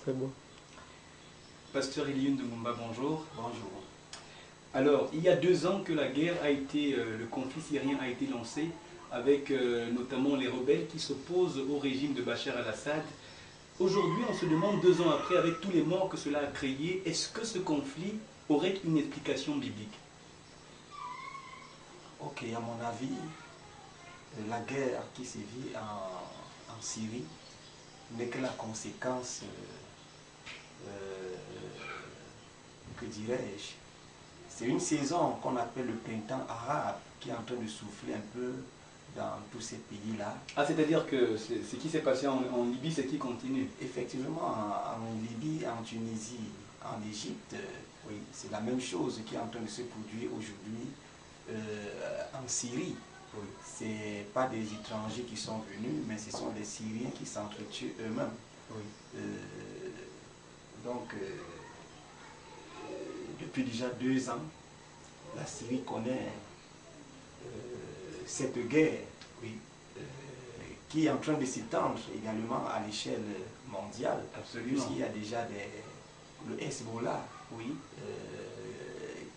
Très bon. Pasteur Eliune de Mumba, bonjour. Bonjour. Alors, il y a 2 ans que la guerre a été, le conflit syrien a été lancé, avec notamment les rebelles qui s'opposent au régime de Bachar al-Assad. Aujourd'hui, on se demande 2 ans après, avec tous les morts que cela a créé, est-ce que ce conflit aurait une explication biblique? Ok, à mon avis, la guerre qui sévit en Syrie n'est que la conséquence, que dirais-je, c'est une saison qu'on appelle le printemps arabe qui est en train de souffler un peu dans tous ces pays-là. Ah, c'est-à-dire que ce qui s'est passé en Libye, c'est qui continue? Effectivement, en Libye, en Tunisie, en Égypte, oui, c'est la même chose qui est en train de se produire aujourd'hui en Syrie. Oui. Ce n'est pas des étrangers qui sont venus, mais ce sont des Syriens qui s'entretuent eux-mêmes. Oui. Depuis déjà 2 ans, la Syrie connaît cette guerre, oui, qui est en train de s'étendre également à l'échelle mondiale. Absolument. Puisqu'il y a déjà le Hezbollah, oui,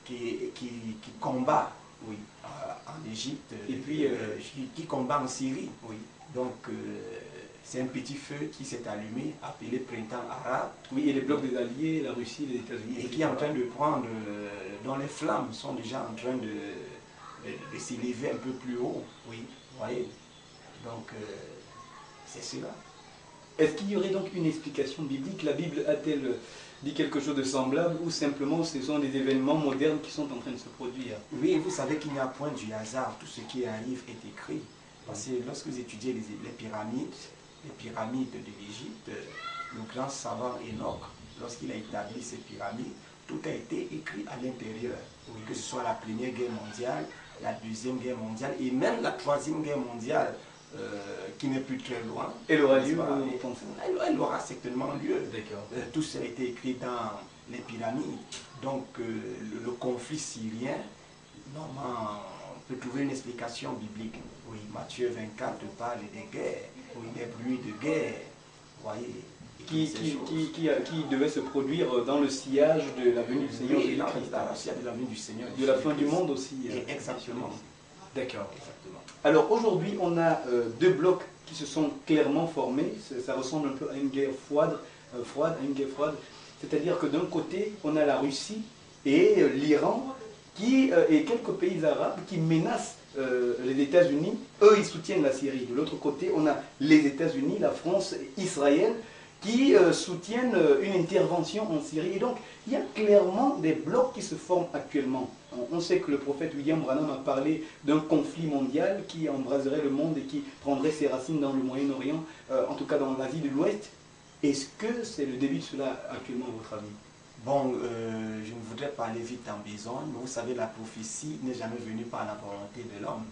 qui combat, oui, en Égypte, et puis qui combat en Syrie. Oui. Donc c'est un petit feu qui s'est allumé, appelé printemps arabe. Oui, et les blocs des Alliés, la Russie, les États-Unis. Et qui est en train de prendre, dont les flammes sont déjà en train de s'élever un peu plus haut. Oui, vous voyez. Donc c'est cela. Est-ce qu'il y aurait donc une explication biblique? La Bible a-t-elle dit quelque chose de semblable ou simplement ce sont des événements modernes qui sont en train de se produire? Oui, vous savez qu'il n'y a point du hasard. Tout ce qui arrive est écrit. Parce que lorsque vous étudiez les pyramides de l'Égypte, le grand savant Enoch, lorsqu'il a établi ces pyramides, tout a été écrit à l'intérieur. Oui. Que ce soit la Première Guerre mondiale, la Deuxième Guerre mondiale et même la Troisième Guerre mondiale, qui n'est plus très loin. Elle aura lieu, elle aura certainement lieu. D'accord. Tout ça a été écrit dans les pyramides. Donc le conflit syrien, normalement, on peut trouver une explication biblique. Oui, Matthieu 24 parle des guerres, oui, des bruits de guerre. Vous voyez, qui devait se produire dans le sillage de la venue du Seigneur Jésus-Christ. Dans le sillage de la venue du Seigneur. De la fin du monde aussi. Exactement. D'accord. Alors aujourd'hui, on a 2 blocs qui se sont clairement formés. Ça ressemble un peu à une guerre froide, C'est-à-dire que d'un côté, on a la Russie et l'Iran et quelques pays arabes qui menacent les États-Unis. Eux, ils soutiennent la Syrie. De l'autre côté, on a les États-Unis, la France, Israël, qui soutiennent une intervention en Syrie. Et donc, il y a clairement des blocs qui se forment actuellement. On sait que le prophète William Branham a parlé d'un conflit mondial qui embraserait le monde et qui prendrait ses racines dans le Moyen-Orient, en tout cas dans l'Asie de l'Ouest. Est-ce que c'est le début de cela actuellement, à votre avis? Bon, je ne voudrais pas aller vite en besogne, mais vous savez, la prophétie n'est jamais venue par la volonté de l'homme.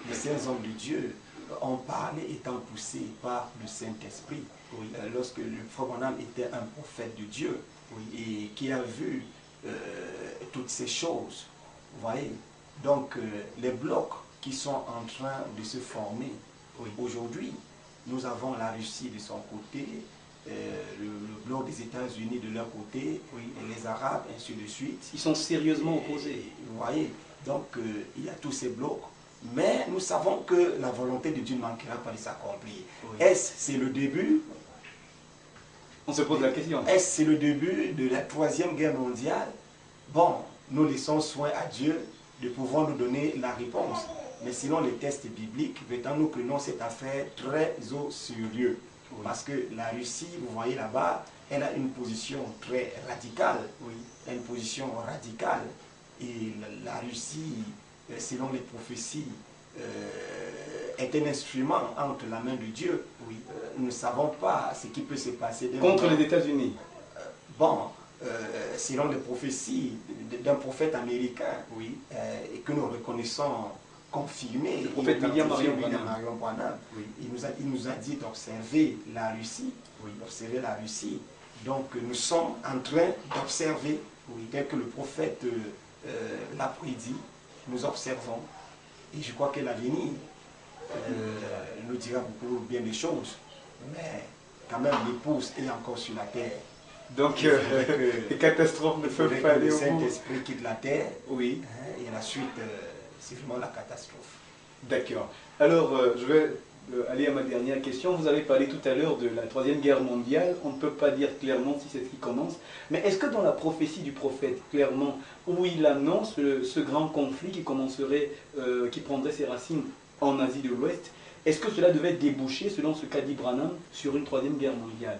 Les saints hommes de Dieu ont parlé étant poussés par le Saint-Esprit. Oui. Lorsque le frère Branham était un prophète de Dieu, oui, et qui a vu toutes ces choses, vous voyez. Donc les blocs qui sont en train de se former, oui, aujourd'hui, nous avons la Russie de son côté, le bloc des États-Unis de leur côté, oui, et les Arabes, ainsi de suite. Ils sont sérieusement opposés. Vous voyez, donc il y a tous ces blocs. Mais nous savons que la volonté de Dieu ne manquera pas de s'accomplir. Oui. Est-ce c'est le début? On se pose la question. Est-ce c'est le début de la Troisième Guerre mondiale? Bon, nous laissons soin à Dieu de pouvoir nous donner la réponse. Mais sinon, les tests bibliques, nous prenons cette affaire très au sérieux. Oui. Parce que la Russie, vous voyez là-bas, elle a une position très radicale. Oui. Elle a une position radicale. Et la Russie, selon les prophéties, est un instrument entre la main de Dieu. Oui. Nous ne savons pas ce qui peut se passer. Contre les États-Unis. Bon, selon les prophéties d'un prophète américain, oui, et que nous reconnaissons confirmé, le prophète William Marion Branham, oui, il nous a dit d'observer la Russie, oui, d'observer la Russie. Donc nous sommes en train d'observer, oui, tel que le prophète l'a prédit, nous observons. Et je crois que l'avenir nous dira beaucoup bien des choses. Mais quand même, l'épouse est encore sur la terre. Donc, les catastrophes ne peuvent pas aller au bout. Le Saint-Esprit quitte la terre. Oui. Et la suite, c'est vraiment la catastrophe. D'accord. Alors, je vais aller à ma dernière question. Vous avez parlé tout à l'heure de la Troisième Guerre mondiale. On ne peut pas dire clairement si c'est ce qui commence. Mais est-ce que dans la prophétie du prophète, clairement, où il annonce ce grand conflit qui commencerait, qui prendrait ses racines en Asie de l'Ouest, est-ce que cela devait déboucher, selon ce qu'a dit Branham, sur une Troisième Guerre mondiale?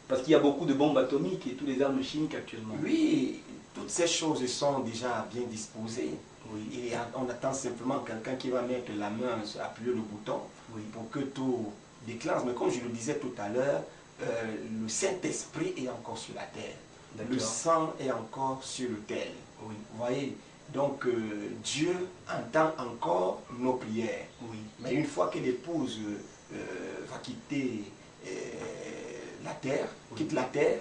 Parce qu'il y a beaucoup de bombes atomiques et toutes les armes chimiques actuellement. Oui, toutes ces choses sont déjà bien disposées. Oui. Et on attend simplement quelqu'un qui va mettre la main, appuyer le bouton, oui, pour que tout déclenche. Mais comme je le disais tout à l'heure, le Saint-Esprit est encore sur la terre. Le sang est encore sur l'autel. Oui. Vous voyez? Donc Dieu entend encore nos prières. Oui. Mais une fois que l'épouse va quitter la terre, oui, quitte la terre,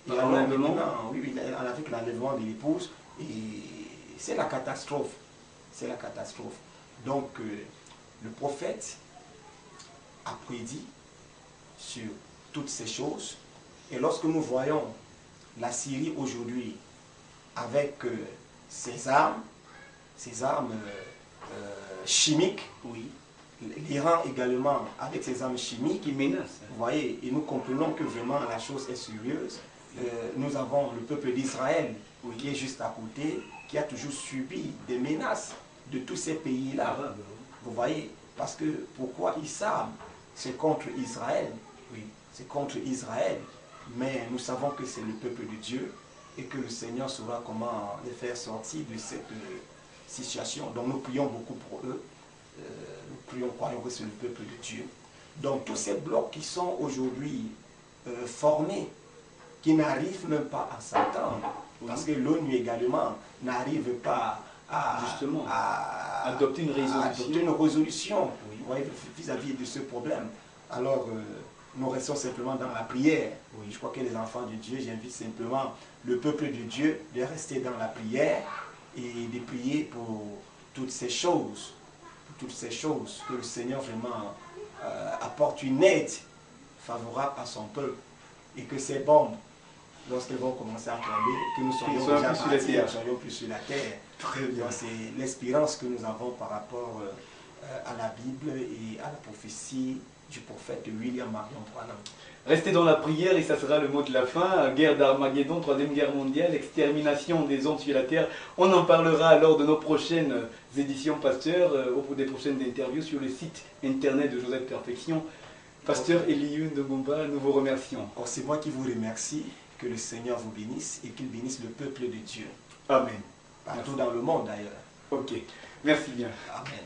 et alors maintenant, oui, avec l'enlèvement de l'épouse, et c'est la catastrophe. C'est la catastrophe. Donc, le prophète a prédit sur toutes ces choses. Et lorsque nous voyons la Syrie aujourd'hui avec ses armes chimiques, oui, l'Iran également avec ses armes chimiques qui menacent. Vous voyez, et nous comprenons que vraiment la chose est sérieuse. Nous avons le peuple d'Israël, oui, qui est juste à côté, qui a toujours subi des menaces de tous ces pays-là. Vous voyez, parce que pourquoi ils savent, c'est contre Israël. Oui, c'est contre Israël. Mais nous savons que c'est le peuple de Dieu et que le Seigneur saura comment les faire sortir de cette situation. Donc nous prions beaucoup pour eux. Nous croyons que c'est le peuple de Dieu. Donc tous ces blocs qui sont aujourd'hui formés, qui n'arrivent même pas à s'entendre, oui, parce que l'ONU également n'arrive pas à adopter une résolution, oui, vis-à-vis de ce problème. Alors nous restons simplement dans la prière. Oui. Je crois que les enfants de Dieu, j'invite simplement le peuple de Dieu de rester dans la prière et de prier pour toutes ces choses. Toutes ces choses, que le Seigneur vraiment apporte une aide favorable à son peuple et que ces bombes, lorsqu'elles vont commencer à tomber, que nous soyons déjà partis, nous soyons plus sur la terre. C'est l'espérance que nous avons par rapport à la Bible et à la prophétie du prophète William Marion Branham. Restez dans la prière et ça sera le mot de la fin. Guerre d'Armageddon, Troisième Guerre mondiale, extermination des hommes sur la terre. On en parlera lors de nos prochaines éditions, pasteur, au cours des prochaines interviews sur le site internet de Joseph Perfection. Pasteur Elihu Ndongomba, nous vous remercions. C'est moi qui vous remercie. Que le Seigneur vous bénisse et qu'il bénisse le peuple de Dieu. Amen. Partout dans le monde d'ailleurs. Ok. Merci bien. Amen.